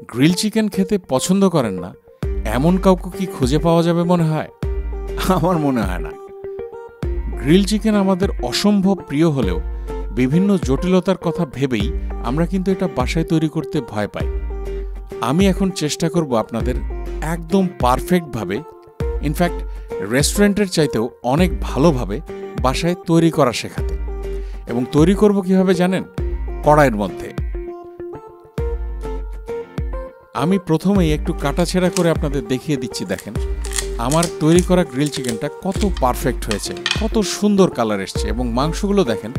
Grill chicken খেতে পছন্দ করেন না এমন কাউকে কি খুঁজে পাওয়া যাবে মনে হয়? আমার মনে হয় না। গ্রিল চিকেন আমাদের অসম্ভব প্রিয় হলেও বিভিন্ন জটিলতার কথা ভেবেই আমরা কিন্তু এটা বাসায় তৈরি করতে ভয় পাই। আমি এখন চেষ্টা করব আপনাদের একদম পারফেক্টভাবে, ইনফ্যাক্ট রেস্টুরেন্টের চাইতেও অনেক ভালোভাবে বাসায় তৈরি করা শেখাতে। এবং তৈরি করব কিভাবে জানেন? কড়াইয়ের মধ্যে। আমি প্রথমেই একটু কাটাছেঁড়া করে আপনাদের দেখিয়ে দিচ্ছি। দেখেন আমার তৈরি করা গ্রিল চিকেনটা কত পারফেক্ট হয়েছে, কত সুন্দর কালার এসছে, এবং মাংসগুলো দেখেন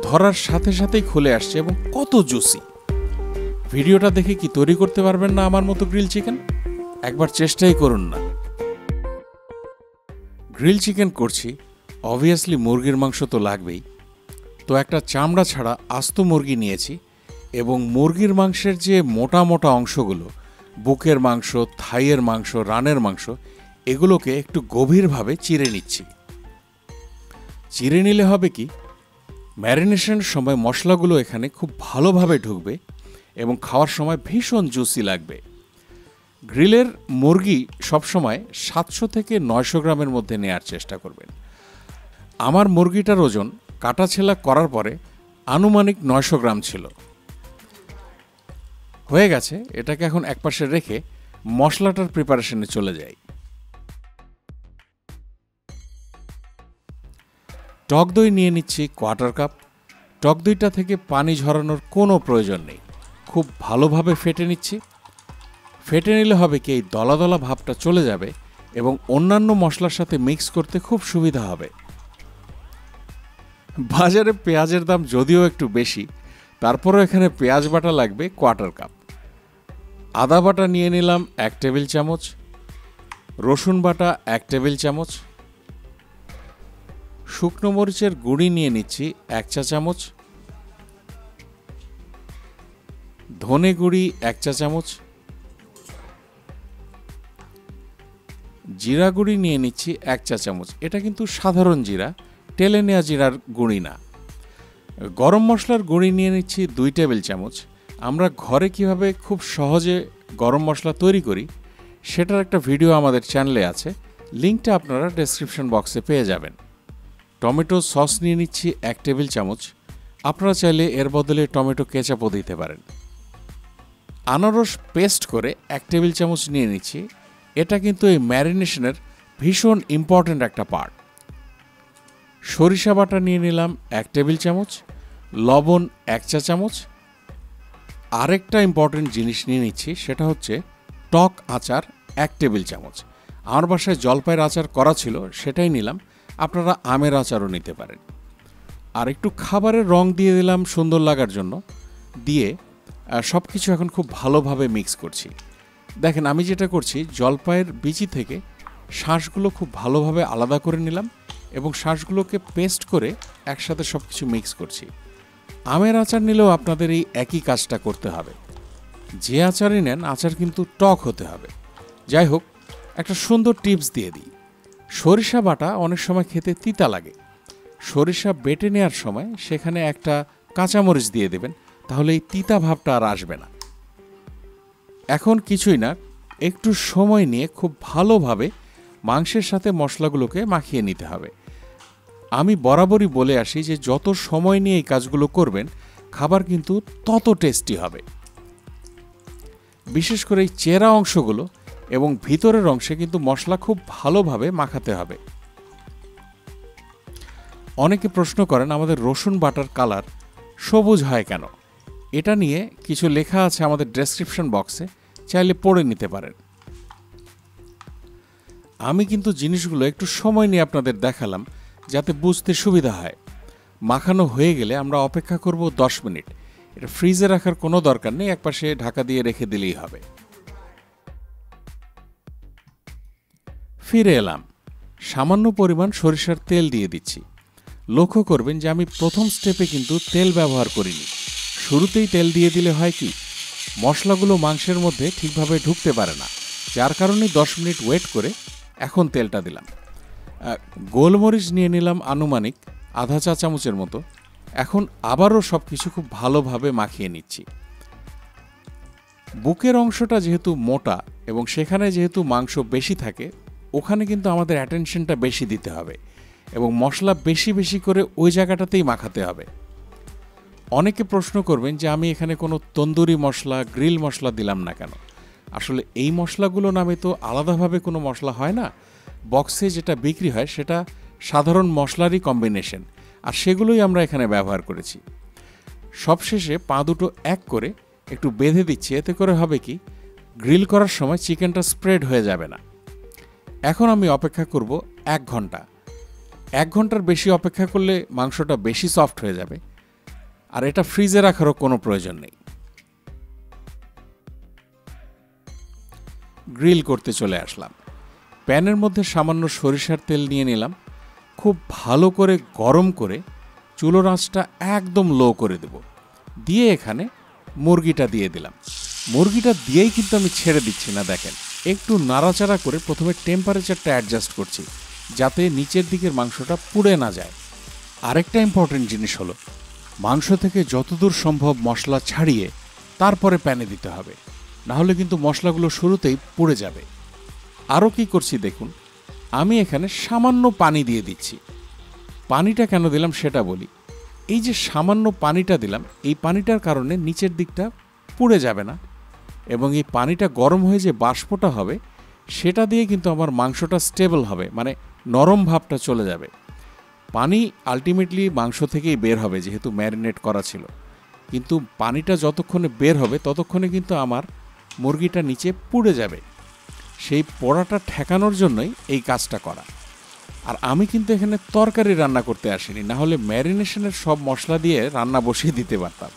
ধরার সাথে সাথেই খুলে আসছে এবং কত জুসি। ভিডিওটা দেখে কি তৈরি করতে পারবেন না আমার মতো গ্রিল চিকেন? একবার চেষ্টাই করুন না। গ্রিল চিকেন করছি, অবভিয়াসলি মুরগির মাংস তো লাগবেই। তো একটা চামড়া ছাড়া আস্ত মুরগি নিয়েছি এবং মুরগির মাংসের যে মোটা মোটা অংশগুলো, বুকের মাংস, থাইয়ের মাংস, রানের মাংস, এগুলোকে একটু গভীরভাবে চিড়ে নিচ্ছি। চিড়ে নিলে হবে কি, ম্যারিনেশনের সময় মশলাগুলো এখানে খুব ভালোভাবে ঢুকবে এবং খাওয়ার সময় ভীষণ জুসি লাগবে। গ্রিলের মুরগি সবসময় 700 থেকে 900 গ্রামের মধ্যে নেওয়ার চেষ্টা করবেন। আমার মুরগিটার ওজন কাটাছেলা করার পরে আনুমানিক 900 গ্রাম ছিল। হয়ে গেছে, এটাকে এখন একপাশে রেখে মশলাটার প্রিপারেশনে চলে যাই। টক দই নিয়ে নিচ্ছি 1/4 কাপ। টক দইটা থেকে পানি ঝরানোর কোনো প্রয়োজন নেই, খুব ভালোভাবে ফেটে নিচ্ছি। ফেটে নিলে হবে কি, এই দলা দলা ভাবটা চলে যাবে এবং অন্যান্য মশলার সাথে মিক্স করতে খুব সুবিধা হবে। বাজারে পেঁয়াজের দাম যদিও একটু বেশি, তারপরও এখানে পেঁয়াজ বাটা লাগবে 1/4 কাপ। আদা বাটা নিয়ে নিলাম 1 টেবিল চামচ, রসুন বাটা 1 টেবিল চামচ, শুকনো মরিচের গুঁড়ি নিয়ে নিচ্ছি 1 চা চামচ, ধনে গুঁড়ি 1 চা চামচ, জিরা গুঁড়ি নিয়ে নিচ্ছি 1 চা চামচ। এটা কিন্তু সাধারণ জিরা, টেলে নেওয়া জিরার গুঁড়ি না। গরম মশলার গুঁড়ি নিয়ে নিচ্ছি 2 টেবিল চামচ। আমরা ঘরে কিভাবে খুব সহজে গরম মশলা তৈরি করি সেটার একটা ভিডিও আমাদের চ্যানেলে আছে, লিঙ্কটা আপনারা ডেসক্রিপশন বক্সে পেয়ে যাবেন। টমেটো সস নিয়ে নিচ্ছি 1 টেবিল চামচ। আপনারা চাইলে এর বদলে টমেটো কেচাপও দিতে পারেন। আনারস পেস্ট করে 1 টেবিল চামচ নিয়ে নিচ্ছি। এটা কিন্তু এই ম্যারিনেশনের ভীষণ ইম্পর্ট্যান্ট একটা পার্ট। সরিষা বাটা নিয়ে নিলাম 1 টেবিল চামচ, লবণ 1 চা চামচ। আরেকটা ইম্পর্ট্যান্ট জিনিস নিয়ে নিচ্ছি, সেটা হচ্ছে টক আচার 1 টেবিল চামচ। আমার বাসায় জলপাইয়ের আচার করা ছিল, সেটাই নিলাম। আপনারা আমের আচারও নিতে পারেন। আর একটু খাবারের রং দিয়ে দিলাম সুন্দর লাগার জন্য, দিয়ে সব কিছু এখন খুব ভালোভাবে মিক্স করছি। দেখেন আমি যেটা করছি, জলপাইয়ের বিচি থেকে শাঁসগুলো খুব ভালোভাবে আলাদা করে নিলাম এবং শাঁসগুলোকে পেস্ট করে একসাথে সব কিছু মিক্স করছি। আমের আচার নিলেও আপনাদের এই একই কাজটা করতে হবে। যে আচারই নেন, আচার কিন্তু টক হতে হবে। যাই হোক, একটা সুন্দর টিপস দিয়ে দিই। সরিষা বাটা অনেক সময় খেতে তিতা লাগে। সরিষা বেটে নেওয়ার সময় সেখানে একটা কাঁচামরিচ দিয়ে দেবেন, তাহলে এই তিতা ভাবটা আর আসবে না। এখন কিছুই না, একটু সময় নিয়ে খুব ভালোভাবে মাংসের সাথে মশলাগুলোকে মাখিয়ে নিতে হবে। আমি বরাবরই বলে আসি যে যত সময় নিয়ে এই কাজগুলো করবেন, খাবার কিন্তু তত টেস্টি হবে। বিশেষ করে এই চেরা অংশগুলো এবং ভিতরের অংশে কিন্তু মশলা খুব ভালোভাবে মাখাতে হবে। অনেকে প্রশ্ন করেন আমাদের রসুন বাটার কালার সবুজ হয় কেন? এটা নিয়ে কিছু লেখা আছে আমাদের ডেসক্রিপশন বক্সে, চাইলে পড়ে নিতে পারেন। আমি কিন্তু জিনিসগুলো একটু সময় নিয়ে আপনাদের দেখালাম যাতে বুঝতে সুবিধা হয়। মাখানো হয়ে গেলে আমরা অপেক্ষা করব 10 মিনিট। এটা ফ্রিজে রাখার কোনো দরকার নেই, একপাশে ঢাকা দিয়ে রেখে দিলেই হবে। ফিরে এলাম, সামান্য পরিমাণ সরিষার তেল দিয়ে দিচ্ছি। লক্ষ্য করবেন যে আমি প্রথম স্টেপে কিন্তু তেল ব্যবহার করিনি। শুরুতেই তেল দিয়ে দিলে হয় কি, মশলাগুলো মাংসের মধ্যে ঠিকভাবে ঢুকতে পারে না, যার কারণে 10 মিনিট ওয়েট করে এখন তেলটা দিলাম। গোলমরিচ নিয়ে নিলাম আনুমানিক আধা চা চামচের মতো। এখন আবারও সব কিছু খুব ভালোভাবে মাখিয়ে নিচ্ছি। বুকের অংশটা যেহেতু মোটা এবং সেখানে যেহেতু মাংস বেশি থাকে, ওখানে কিন্তু আমাদের অ্যাটেনশনটা বেশি দিতে হবে এবং মশলা বেশি বেশি করে ওই জায়গাটাতেই মাখাতে হবে। অনেকে প্রশ্ন করবেন যে আমি এখানে কোনো তন্দুরি মশলা, গ্রিল মশলা দিলাম না কেন? আসলে এই মশলাগুলো নামে তো আলাদাভাবে কোনো মশলা হয় না। বক্সে যেটা বিক্রি হয় সেটা সাধারণ মশলারই কম্বিনেশন, আর সেগুলোই আমরা এখানে ব্যবহার করেছি। সবশেষে পা দুটো এক করে একটু বেঁধে দিচ্ছি, এতে করে হবে কি, গ্রিল করার সময় চিকেনটা স্প্রেড হয়ে যাবে না। এখন আমি অপেক্ষা করব 1 ঘন্টা। 1 ঘন্টার বেশি অপেক্ষা করলে মাংসটা বেশি সফট হয়ে যাবে, আর এটা ফ্রিজে রাখারও কোনো প্রয়োজন নেই। গ্রিল করতে চলে আসলাম। প্যানের মধ্যে সামান্য সরিষার তেল নিয়ে নিলাম। খুব ভালো করে গরম করে চুলোর আঁচটা একদম লো করে দেব। দিয়ে এখানে মুরগিটা দিয়ে দিলাম। মুরগিটা দিয়েই কিন্তু আমি ছেড়ে দিচ্ছি না, দেখেন একটু নাড়াচাড়া করে প্রথমে টেম্পারেচারটা অ্যাডজাস্ট করছি যাতে নিচের দিকের মাংসটা পুড়ে না যায়। আরেকটা ইম্পর্টেন্ট জিনিস হলো, মাংস থেকে যতদূর সম্ভব মশলা ছাড়িয়ে তারপরে প্যানে দিতে হবে, নাহলে কিন্তু মশলাগুলো শুরুতেই পুড়ে যাবে। আরও কি করছি দেখুন, আমি এখানে সামান্য পানি দিয়ে দিচ্ছি। পানিটা কেন দিলাম সেটা বলি। এই যে সামান্য পানিটা দিলাম, এই পানিটার কারণে নিচের দিকটা পুড়ে যাবে না, এবং এই পানিটা গরম হয়ে যে বাষ্পটা হবে সেটা দিয়ে কিন্তু আমার মাংসটা স্টেবল হবে, মানে নরম ভাবটা চলে যাবে। পানি আলটিমেটলি মাংস থেকেই বের হবে যেহেতু ম্যারিনেট করা ছিল, কিন্তু পানিটা যতক্ষণে বের হবে ততক্ষণে কিন্তু আমার মুরগিটা নিচে পুড়ে যাবে। সেই পোড়াটা ঠেকানোর জন্যই এই কাজটা করা। আর আমি কিন্তু এখানে তরকারি রান্না করতে আসিনি, না হলে ম্যারিনেশনের সব মশলা দিয়ে রান্না বসিয়ে দিতে পারতাম।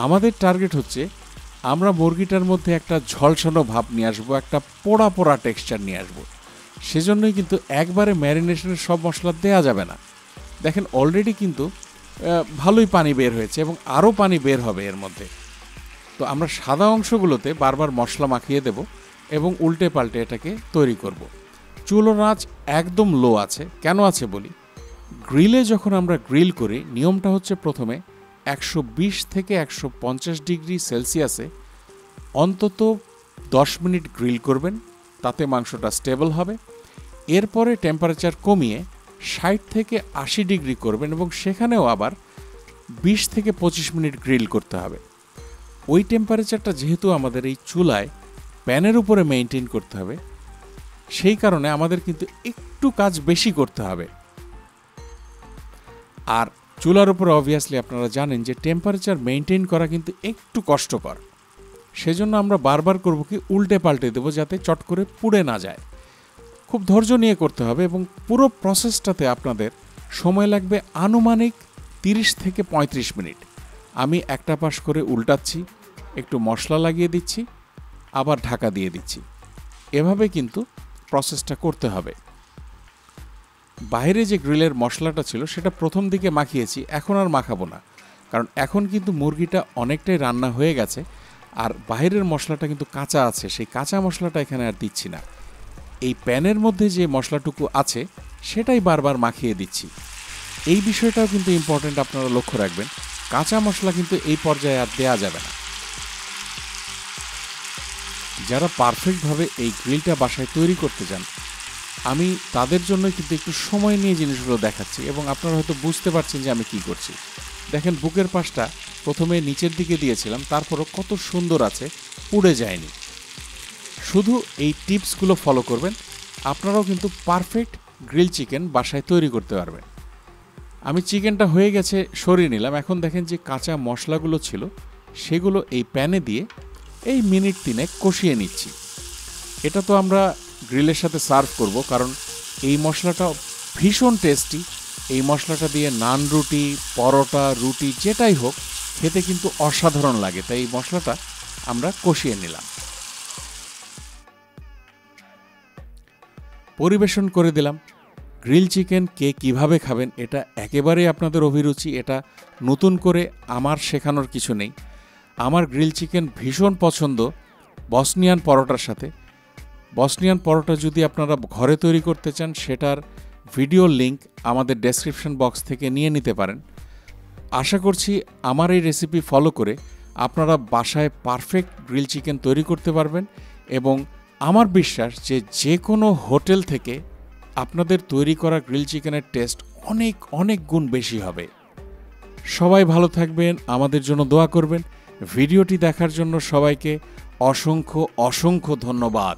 আমাদের টার্গেট হচ্ছে আমরা মুরগিটার মধ্যে একটা ঝলসানো ভাব নিয়ে আসবো, একটা পোড়া পোড়া টেক্সচার নিয়ে আসবো। সেজন্যই কিন্তু একবারে ম্যারিনেশনের সব মশলা দেওয়া যাবে না। দেখেন অলরেডি কিন্তু ভালোই পানি বের হয়েছে এবং আরও পানি বের হবে এর মধ্যে। তো আমরা সাদা অংশগুলোতে বারবার মশলা মাখিয়ে দেব এবং উল্টে পাল্টে এটাকে তৈরি করব। চুলোর আঁচ একদম লো আছে। কেন আছে বলি, গ্রিলে যখন আমরা গ্রিল করি নিয়মটা হচ্ছে প্রথমে 120 থেকে 150 ডিগ্রি সেলসিয়াসে অন্তত 10 মিনিট গ্রিল করবেন, তাতে মাংসটা স্টেবল হবে। এরপরে টেম্পারেচার কমিয়ে 60 থেকে 80 ডিগ্রি করবেন এবং সেখানেও আবার 20 থেকে 25 মিনিট গ্রিল করতে হবে। ওই টেম্পারেচারটা যেহেতু আমাদের এই চুলায় প্যানের উপরে মেইনটেইন করতে হবে, সেই কারণে আমাদের কিন্তু একটু কাজ বেশি করতে হবে। আর চুলার উপরে অবভিয়াসলি আপনারা জানেন যে টেম্পারেচার মেইনটেইন করা কিন্তু একটু কষ্টকর। সেজন্য আমরা বারবার করব কি, উল্টে পাল্টে দেবো যাতে চট করে পুড়ে না যায়। খুব ধৈর্য নিয়ে করতে হবে এবং পুরো প্রসেসটাতে আপনাদের সময় লাগবে আনুমানিক 30 থেকে 35 মিনিট। আমি একটা পাশ করে উল্টাচ্ছি, একটু মশলা লাগিয়ে দিচ্ছি, আবার ঢাকা দিয়ে দিচ্ছি। এভাবে কিন্তু প্রসেসটা করতে হবে। বাইরে যে গ্রিলের মশলাটা ছিল সেটা প্রথম দিকে মাখিয়েছি, এখন আর মাখাবো না, কারণ এখন কিন্তু মুরগিটা অনেকটাই রান্না হয়ে গেছে আর বাইরের মশলাটা কিন্তু কাঁচা আছে, সেই কাঁচা মশলাটা এখানে আর দিচ্ছি না। এই প্যানের মধ্যে যে মশলাটুকু আছে সেটাই বারবার মাখিয়ে দিচ্ছি। এই বিষয়টাও কিন্তু ইম্পর্টেন্ট, আপনারা লক্ষ্য রাখবেন, কাঁচা মশলা কিন্তু এই পর্যায়ে আর দেয়া যাবে না। যারা পারফেক্টভাবে এই গ্রিলটা বাসায় তৈরি করতে চান, আমি তাদের জন্য কিন্তু একটু সময় নিয়ে জিনিসগুলো দেখাচ্ছি এবং আপনারা হয়তো বুঝতে পারছেন যে আমি কি করছি। দেখেন বুকের পাশটা প্রথমে নিচের দিকে দিয়েছিলাম, তারপরও কত সুন্দর আছে, পুড়ে যায়নি। শুধু এই টিপসগুলো ফলো করবেন, আপনারাও কিন্তু পারফেক্ট গ্রিল চিকেন বাসায় তৈরি করতে পারবেন। আমি চিকেনটা হয়ে গেছে সরিয়ে নিলাম। এখন দেখেন যে কাঁচা মশলাগুলো ছিল সেগুলো এই প্যানে দিয়ে এই মিনিট 3 কষিয়ে নিচ্ছি। এটা তো আমরা গ্রিলের সাথে সার্ভ করব, কারণ এই মশলাটা ভীষণ টেস্টি। এই মশলাটা দিয়ে নান রুটি, পরোটা, রুটি যেটাই হোক খেতে কিন্তু অসাধারণ লাগে। তাই এই মশলাটা আমরা কষিয়ে নিলাম, পরিবেশন করে দিলাম। গ্রিল চিকেন কে কিভাবে খাবেন এটা একেবারেই আপনাদের অভিরুচি, এটা নতুন করে আমার শেখানোর কিছু নেই। আমার গ্রিল চিকেন ভীষণ পছন্দ বসনিয়ান পরোটার সাথে। বসনিয়ান পরোটা যদি আপনারা ঘরে তৈরি করতে চান সেটার ভিডিও লিংক আমাদের ডেসক্রিপশন বক্স থেকে নিয়ে নিতে পারেন। আশা করছি আমার এই রেসিপি ফলো করে আপনারা বাসায় পারফেক্ট গ্রিল চিকেন তৈরি করতে পারবেন এবং আমার বিশ্বাস যে যে কোনো হোটেল থেকে আপনাদের তৈরি করা গ্রিল চিকেনের টেস্ট অনেক অনেক গুণ বেশি হবে। সবাই ভালো থাকবেন, আমাদের জন্য দোয়া করবেন। ভিডিওটি দেখার জন্য সবাইকে অসংখ্য অসংখ্য ধন্যবাদ।